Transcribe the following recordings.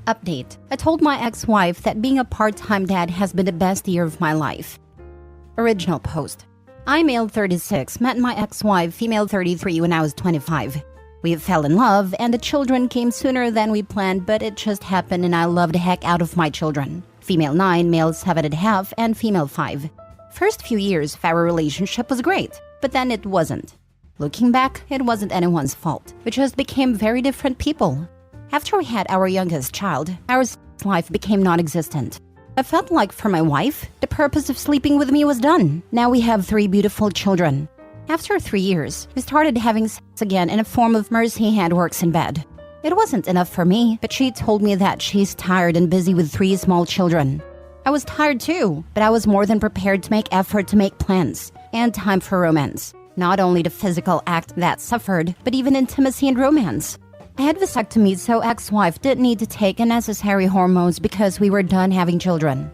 Update. I told my ex-wife that being a part-time dad has been the best year of my life. Original post. I, male 36, met my ex-wife, female 33, when I was 25. We fell in love, and the children came sooner than we planned, but it just happened and I loved the heck out of my children. Female 9, male 7.5, and female 5. First few years of our relationship was great, but then it wasn't. Looking back, it wasn't anyone's fault. We just became very different people. After we had our youngest child, our life became non-existent. I felt like for my wife, the purpose of sleeping with me was done. Now we have 3 beautiful children. After 3 years, we started having sex again in a form of mercy hand works in bed. It wasn't enough for me, but she told me that she's tired and busy with 3 small children. I was tired too, but I was more than prepared to make effort to make plans and time for romance. Not only the physical act that suffered, but even intimacy and romance. I had vasectomy, so ex-wife didn't need to take unnecessary hormones because we were done having children.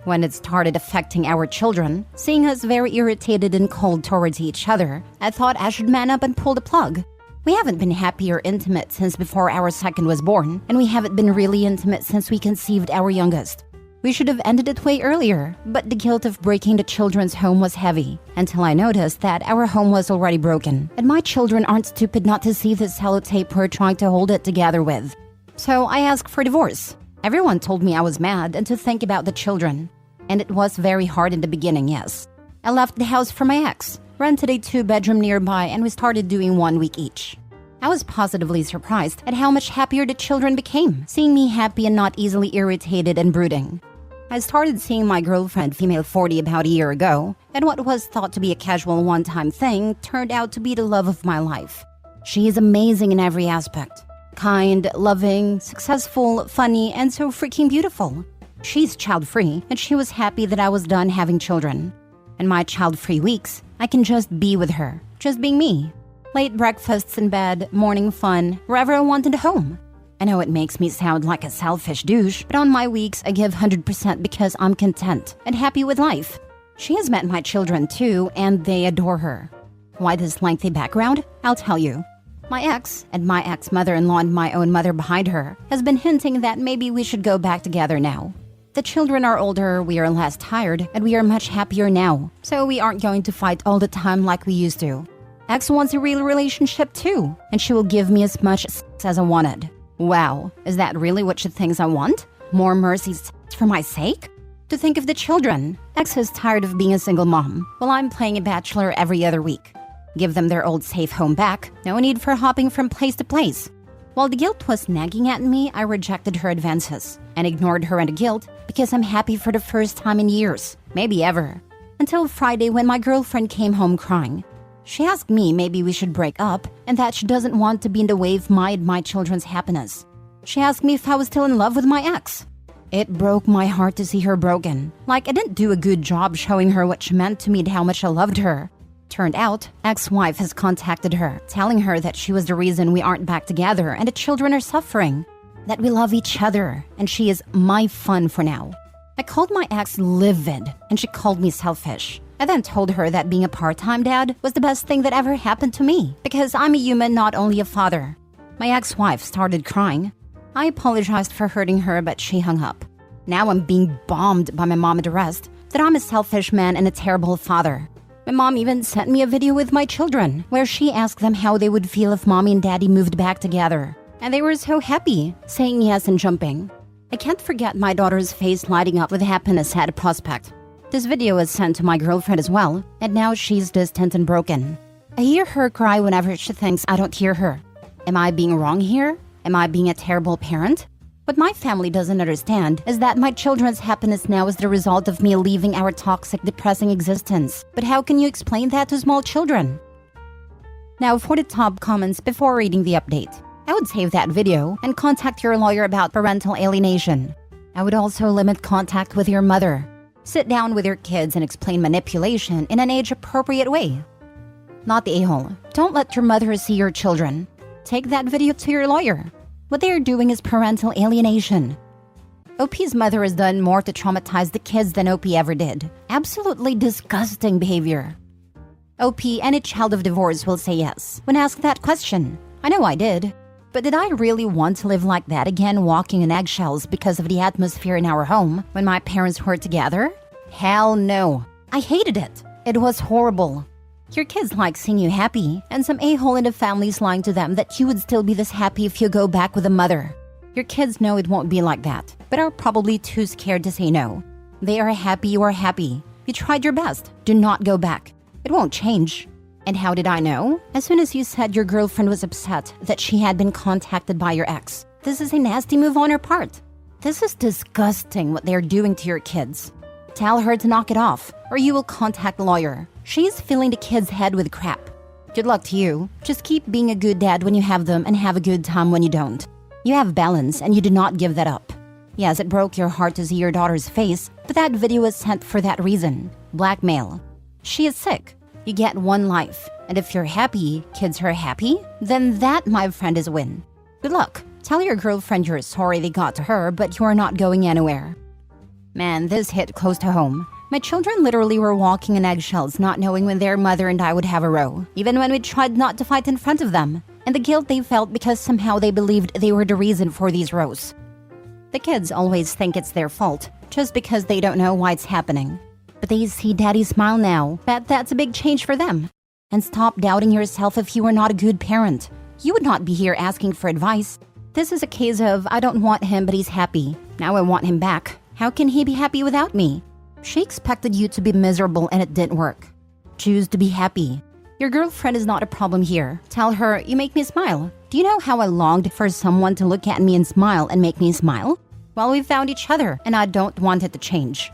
When it started affecting our children, seeing us very irritated and cold towards each other, I thought I should man up and pull the plug. We haven't been happy or intimate since before our second was born, and we haven't been really intimate since we conceived our youngest. We should have ended it way earlier, but the guilt of breaking the children's home was heavy, until I noticed that our home was already broken, and my children aren't stupid not to see this sellotape we're trying to hold it together with. So I asked for divorce. Everyone told me I was mad and to think about the children. And it was very hard in the beginning, yes. I left the house for my ex, rented a 2-bedroom nearby, and we started doing 1 week each. I was positively surprised at how much happier the children became, seeing me happy and not easily irritated and brooding. I started seeing my girlfriend, female 40, about a year ago, and what was thought to be a casual one-time thing turned out to be the love of my life. She is amazing in every aspect. Kind, loving, successful, funny, and so freaking beautiful. She's child-free, and she was happy that I was done having children. In my child-free weeks, I can just be with her, just being me. Late breakfasts in bed, morning fun, wherever I want in the home. I know it makes me sound like a selfish douche, but on my weeks I give 100% because I'm content and happy with life. She has met my children too, and they adore her. Why this lengthy background? I'll tell you. My ex, and my ex-mother-in-law and my own mother behind her, has been hinting that maybe we should go back together now. The children are older, we are less tired, and we are much happier now, so we aren't going to fight all the time like we used to. Ex wants a real relationship too, and she will give me as much sex as I wanted. Wow, is that really what she thinks I want? More mercy for my sake? To think of the children. Ex is tired of being a single mom, while I'm playing a bachelor every other week. Give them their old safe home back, no need for hopping from place to place. While the guilt was nagging at me, I rejected her advances and ignored her and the guilt because I'm happy for the first time in years, maybe ever. Until Friday when my girlfriend came home crying. She asked me maybe we should break up and that she doesn't want to be in the way of my and my children's happiness. She asked me if I was still in love with my ex. It broke my heart to see her broken. Like I didn't do a good job showing her what she meant to me and how much I loved her. Turned out, ex-wife has contacted her, telling her that she was the reason we aren't back together and the children are suffering. That we love each other and she is my fun for now. I called my ex livid and she called me selfish. I then told her that being a part-time dad was the best thing that ever happened to me because I'm a human, not only a father. My ex-wife started crying. I apologized for hurting her, but she hung up. Now I'm being bombed by my mom at the rest that I'm a selfish man and a terrible father. My mom even sent me a video with my children where she asked them how they would feel if mommy and daddy moved back together. And they were so happy, saying yes and jumping. I can't forget my daughter's face lighting up with happiness at a prospect. This video was sent to my girlfriend as well, and now she's distant and broken. I hear her cry whenever she thinks I don't hear her. Am I being wrong here? Am I being a terrible parent? What my family doesn't understand is that my children's happiness now is the result of me leaving our toxic, depressing existence. But how can you explain that to small children? Now for the top comments before reading the update. I would save that video and contact your lawyer about parental alienation. I would also limit contact with your mother. Sit down with your kids and explain manipulation in an age-appropriate way. Not the a-hole. Don't let your mother see your children. Take that video to your lawyer. What they are doing is parental alienation. OP's mother has done more to traumatize the kids than OP ever did. Absolutely disgusting behavior. OP, any child of divorce will say yes when asked that question. I know I did. But did I really want to live like that again, walking on eggshells because of the atmosphere in our home when my parents were together? Hell no. I hated it. It was horrible. Your kids like seeing you happy, and some a-hole in the family's lying to them that you would still be this happy if you go back with a mother. Your kids know it won't be like that, but are probably too scared to say no. They are happy you are happy. You tried your best. Do not go back. It won't change. And how did I know? As soon as you said your girlfriend was upset that she had been contacted by your ex. This is a nasty move on her part. This is disgusting what they're doing to your kids. Tell her to knock it off, or you will contact a lawyer. She's filling the kid's head with crap. Good luck to you. Just keep being a good dad when you have them and have a good time when you don't. You have balance and you do not give that up. Yes, it broke your heart to see your daughter's face, but that video was sent for that reason. Blackmail. She is sick. You get one life. And if you're happy, kids are happy, then that, my friend, is a win. Good luck. Tell your girlfriend you're sorry they got to her, but you are not going anywhere. Man, this hit close to home. My children literally were walking on eggshells, not knowing when their mother and I would have a row, even when we tried not to fight in front of them, and the guilt they felt because somehow they believed they were the reason for these rows. The kids always think it's their fault, just because they don't know why it's happening. But they see Daddy smile now, bet that's a big change for them. And stop doubting yourself if you were not a good parent. You would not be here asking for advice. This is a case of, I don't want him, but he's happy. Now I want him back. How can he be happy without me? She expected you to be miserable and it didn't work. Choose to be happy. Your girlfriend is not a problem here. Tell her, you make me smile. Do you know how I longed for someone to look at me and smile and make me smile? Well, we found each other, and I don't want it to change.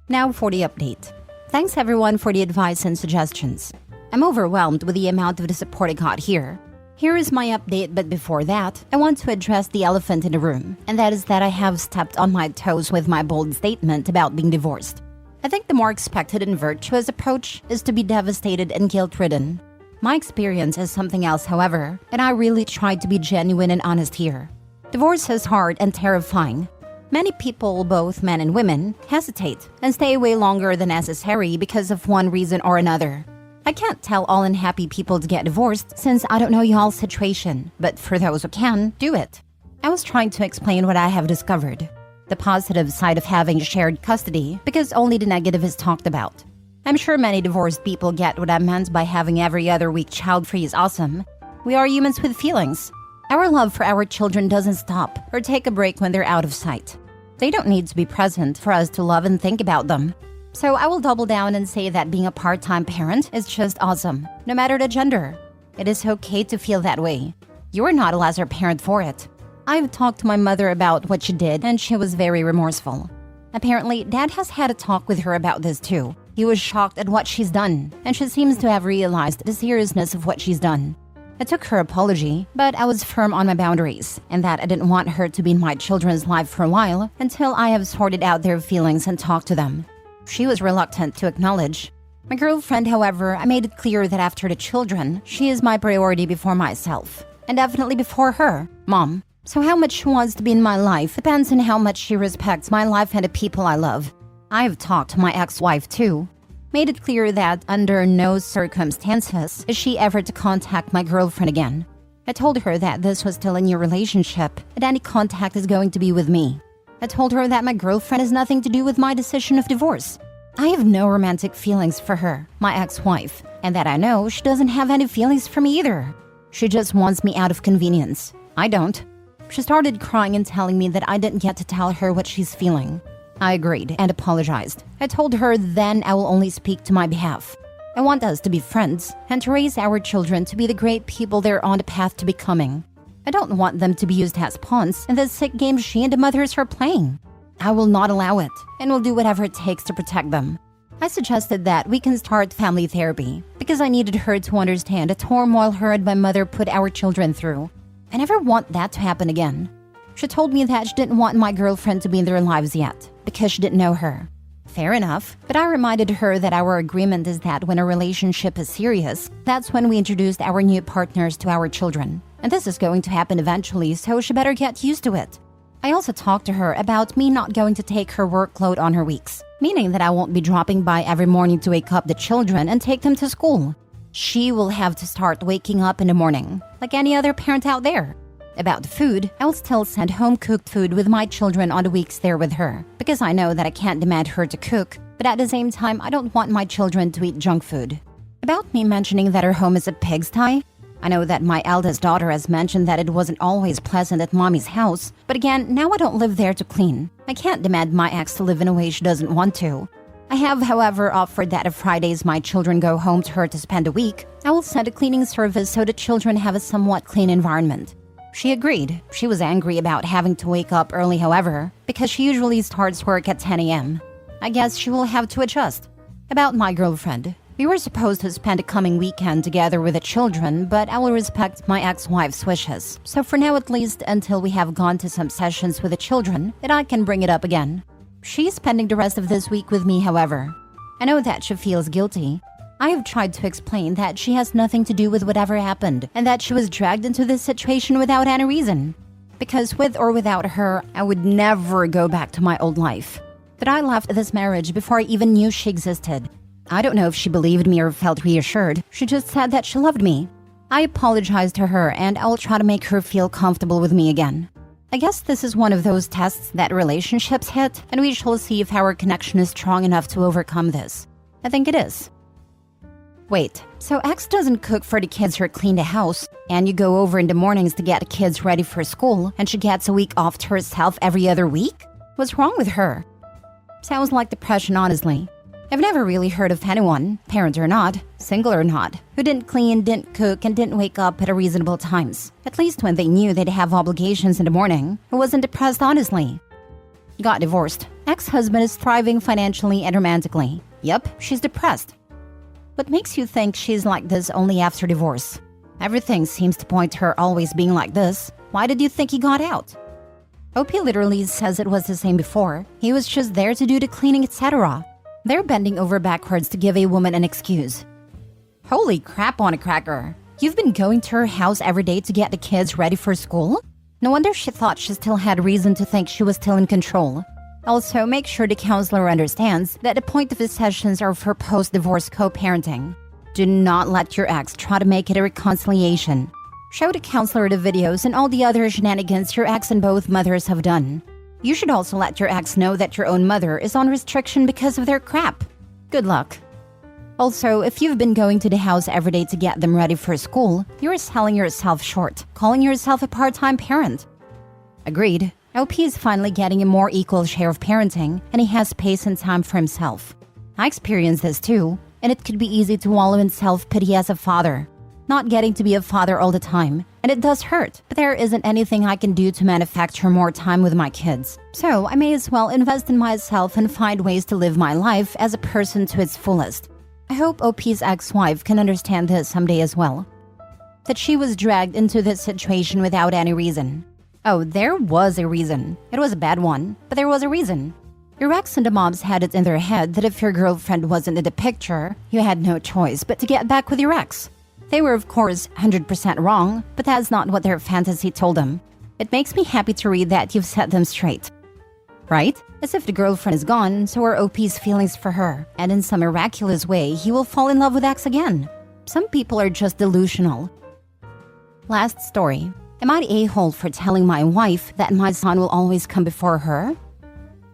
Now for the update. Thanks everyone for the advice and suggestions. I'm overwhelmed with the amount of the support I got here. Here is my update, but before that, I want to address the elephant in the room, and that is that I have stepped on my toes with my bold statement about being divorced. I think the more expected and virtuous approach is to be devastated and guilt-ridden. My experience is something else, however, and I really tried to be genuine and honest here. Divorce is hard and terrifying. Many people, both men and women, hesitate and stay away longer than necessary because of one reason or another. I can't tell all unhappy people to get divorced since I don't know y'all's situation, but for those who can, do it. I was trying to explain what I have discovered. The positive side of having shared custody, because only the negative is talked about. I'm sure many divorced people get what I meant by having every other week child-free is awesome. We are humans with feelings. Our love for our children doesn't stop or take a break when they're out of sight. They don't need to be present for us to love and think about them. So I will double down and say that being a part-time parent is just awesome, no matter the gender. It is okay to feel that way. You are not a lesser parent for it. I've talked to my mother about what she did, and she was very remorseful. Apparently, Dad has had a talk with her about this too. He was shocked at what she's done, and she seems to have realized the seriousness of what she's done. I took her apology, but I was firm on my boundaries, and that I didn't want her to be in my children's life for a while until I have sorted out their feelings and talked to them. She was reluctant to acknowledge. My girlfriend, however, I made it clear that after the children, she is my priority before myself, and definitely before her, Mom. So how much she wants to be in my life depends on how much she respects my life and the people I love. I've talked to my ex-wife too. Made it clear that under no circumstances is she ever to contact my girlfriend again. I told her that this was still a new relationship and any contact is going to be with me. I told her that my girlfriend has nothing to do with my decision of divorce. I have no romantic feelings for her, my ex-wife, and that I know she doesn't have any feelings for me either. She just wants me out of convenience. I don't. She started crying and telling me that I didn't get to tell her what she's feeling. I agreed and apologized. I told her then I will only speak to my behalf. I want us to be friends and to raise our children to be the great people they're on the path to becoming. I don't want them to be used as pawns in the sick game she and the mothers are playing. I will not allow it and will do whatever it takes to protect them. I suggested that we can start family therapy because I needed her to understand the turmoil her and my mother put our children through. I never want that to happen again. She told me that she didn't want my girlfriend to be in their lives yet because she didn't know her. Fair enough, but I reminded her that our agreement is that when a relationship is serious, that's when we introduced our new partners to our children. And this is going to happen eventually, so she better get used to it. I also talked to her about me not going to take her workload on her weeks, meaning that I won't be dropping by every morning to wake up the children and take them to school. She will have to start waking up in the morning, like any other parent out there. About the food, I will still send home-cooked food with my children on the weeks they're with her, because I know that I can't demand her to cook, but at the same time, I don't want my children to eat junk food. About me mentioning that her home is a pigsty, I know that my eldest daughter has mentioned that it wasn't always pleasant at mommy's house, but again, now I don't live there to clean. I can't demand my ex to live in a way she doesn't want to. I have, however, offered that if Fridays my children go home to her to spend a week, I will send a cleaning service so the children have a somewhat clean environment. She agreed. She was angry about having to wake up early, however, because she usually starts work at 10 a.m. I guess she will have to adjust. About my girlfriend. We were supposed to spend a coming weekend together with the children, but I will respect my ex-wife's wishes. So for now at least, until we have gone to some sessions with the children, then I can bring it up again. She's spending the rest of this week with me, however. I know that she feels guilty. I have tried to explain that she has nothing to do with whatever happened and that she was dragged into this situation without any reason. Because with or without her, I would never go back to my old life. That I left this marriage before I even knew she existed. I don't know if she believed me or felt reassured. She just said that she loved me. I apologized to her and I will try to make her feel comfortable with me again. I guess this is one of those tests that relationships hit, and we shall see if our connection is strong enough to overcome this. I think it is. Wait, so ex doesn't cook for the kids or clean the house, and you go over in the mornings to get the kids ready for school, and she gets a week off to herself every other week? What's wrong with her? Sounds like depression, honestly. I've never really heard of anyone, parent or not, single or not, who didn't clean, didn't cook, and didn't wake up at reasonable times. At least when they knew they'd have obligations in the morning, who wasn't depressed, honestly. Got divorced. Ex-husband is thriving financially and romantically. Yep, she's depressed. What makes you think she's like this only after divorce? Everything seems to point to her always being like this. Why did you think he got out? OP literally says it was the same before. He was just there to do the cleaning, etc. They're bending over backwards to give a woman an excuse. Holy crap on a cracker. You've been going to her house every day to get the kids ready for school? No wonder she thought she still had reason to think she was still in control. Also, make sure the counselor understands that the point of the sessions are for post-divorce co-parenting. Do not let your ex try to make it a reconciliation. Show the counselor the videos and all the other shenanigans your ex and both mothers have done. You should also let your ex know that your own mother is on restriction because of their crap. Good luck. Also, if you've been going to the house every day to get them ready for school, you're selling yourself short, calling yourself a part-time parent. Agreed. OP is finally getting a more equal share of parenting, and he has space and time for himself. I experienced this too, and it could be easy to wallow in self-pity as a father. Not getting to be a father all the time, and it does hurt, but there isn't anything I can do to manufacture more time with my kids. So I may as well invest in myself and find ways to live my life as a person to its fullest. I hope OP's ex-wife can understand this someday as well. That she was dragged into this situation without any reason. Oh, there was a reason. It was a bad one, but there was a reason. Your ex and the moms had it in their head that if your girlfriend wasn't in the picture, you had no choice but to get back with your ex. They were, of course, 100% wrong, but that's not what their fantasy told them. It makes me happy to read that you've set them straight. Right? As if the girlfriend is gone, so are OP's feelings for her, and in some miraculous way, he will fall in love with ex again. Some people are just delusional. Last story. Am I the a-hole for telling my wife that my son will always come before her?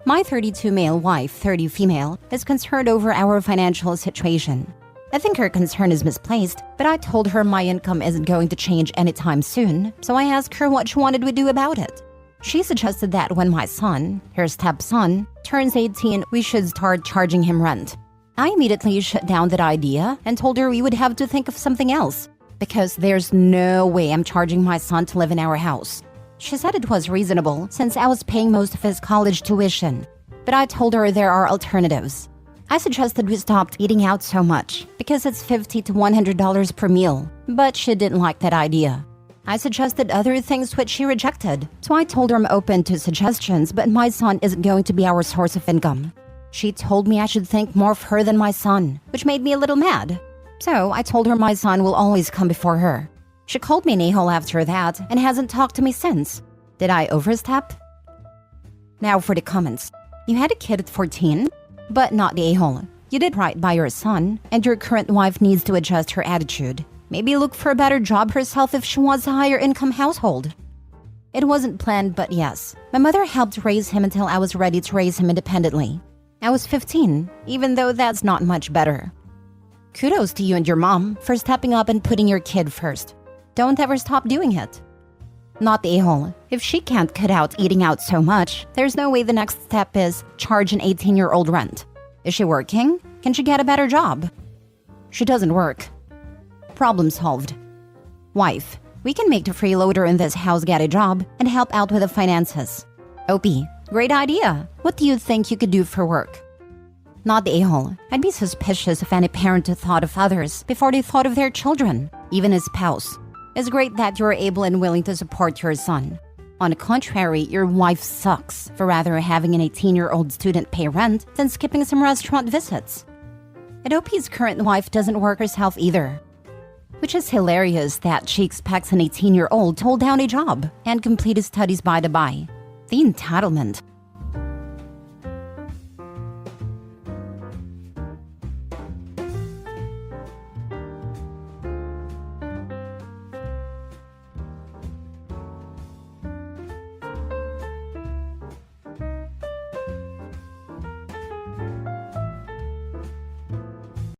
My 32 male wife, 30 female, is concerned over our financial situation. I think her concern is misplaced, but I told her my income isn't going to change anytime soon, so I asked her what she wanted we do about it. She suggested that when my son, her stepson, turns 18, we should start charging him rent. I immediately shut down that idea and told her we would have to think of something else, because there's no way I'm charging my son to live in our house. She said it was reasonable since I was paying most of his college tuition, but I told her there are alternatives. I suggested we stopped eating out so much because it's $50 to $100 per meal, but she didn't like that idea. I suggested other things which she rejected, so I told her I'm open to suggestions, but my son isn't going to be our source of income. She told me I should think more of her than my son, which made me a little mad. So I told her my son will always come before her. She called me an a-hole after that and hasn't talked to me since. Did I overstep? Now for the comments. You had a kid at 14? But not the a-hole. You did right by your son, and your current wife needs to adjust her attitude. Maybe look for a better job herself if she wants a higher income household. It wasn't planned, but yes. My mother helped raise him until I was ready to raise him independently. I was 15, even though that's not much better. Kudos to you and your mom for stepping up and putting your kid first. Don't ever stop doing it. Not the a-hole. If she can't cut out eating out so much, there's no way the next step is charge an 18-year-old rent. Is she working? Can she get a better job? She doesn't work. Problem solved. Wife, we can make the freeloader in this house get a job and help out with the finances. OP, great idea. What do you think you could do for work? Not the a-hole. I'd be suspicious if any parent thought of others before they thought of their children, even a spouse. It's great that you're able and willing to support your son. On the contrary, your wife sucks for rather having an 18-year-old student pay rent than skipping some restaurant visits. And OP's current wife doesn't work herself either. Which is hilarious that she expects an 18-year-old to hold down a job and complete his studies by the by. The entitlement.